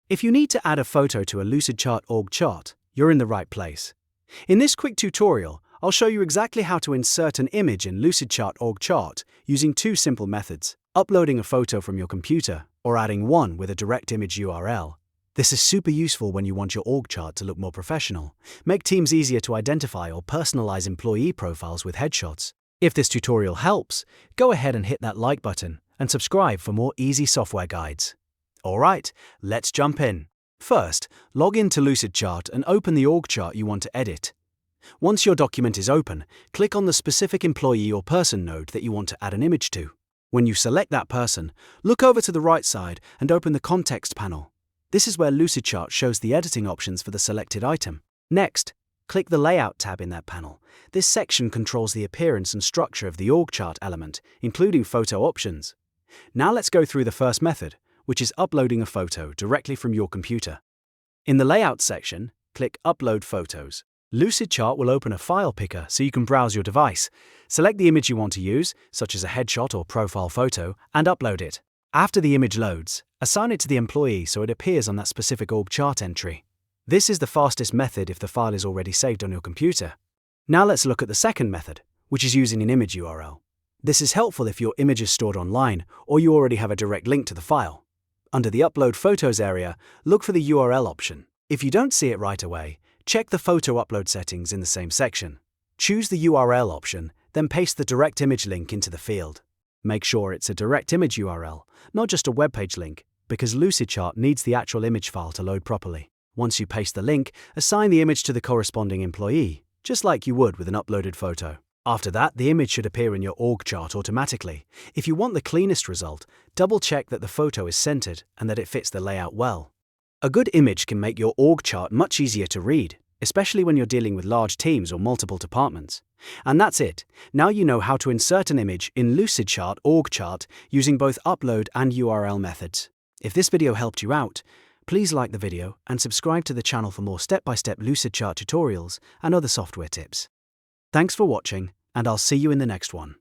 If you need to add a photo to a Lucidchart org chart, you're in the right place. In this quick tutorial, I'll show you exactly how to insert an image in Lucidchart org chart using two simple methods: uploading a photo from your computer or adding one with a direct image URL. This is super useful when you want your org chart to look more professional, make teams easier to identify, or personalize employee profiles with headshots. If this tutorial helps, go ahead and hit that like button and subscribe for more easy software guides. Alright, let's jump in. First, log in to Lucidchart and open the org chart you want to edit. Once your document is open, click on the specific employee or person node that you want to add an image to. When you select that person, look over to the right side and open the context panel. This is where Lucidchart shows the editing options for the selected item. Next, click the Layout tab in that panel. This section controls the appearance and structure of the org chart element, including photo options. Now let's go through the first method, which is uploading a photo directly from your computer. In the Layout section, click Upload Photos. Lucidchart will open a file picker so you can browse your device. Select the image you want to use, such as a headshot or profile photo, and upload it. After the image loads, assign it to the employee so it appears on that specific org chart entry. This is the fastest method if the file is already saved on your computer. Now let's look at the second method, which is using an image URL. This is helpful if your image is stored online or you already have a direct link to the file. Under the Upload Photos area, look for the URL option. If you don't see it right away, check the photo upload settings in the same section. Choose the URL option, then paste the direct image link into the field. Make sure it's a direct image URL, not just a web page link, because Lucidchart needs the actual image file to load properly. Once you paste the link, assign the image to the corresponding employee, just like you would with an uploaded photo. After that, the image should appear in your org chart automatically. If you want the cleanest result, double-check that the photo is centered and that it fits the layout well. A good image can make your org chart much easier to read, especially when you're dealing with large teams or multiple departments. And that's it. Now you know how to insert an image in Lucidchart org chart using both upload and URL methods. If this video helped you out, please like the video and subscribe to the channel for more step-by-step Lucidchart tutorials and other software tips. Thanks for watching, and I'll see you in the next one.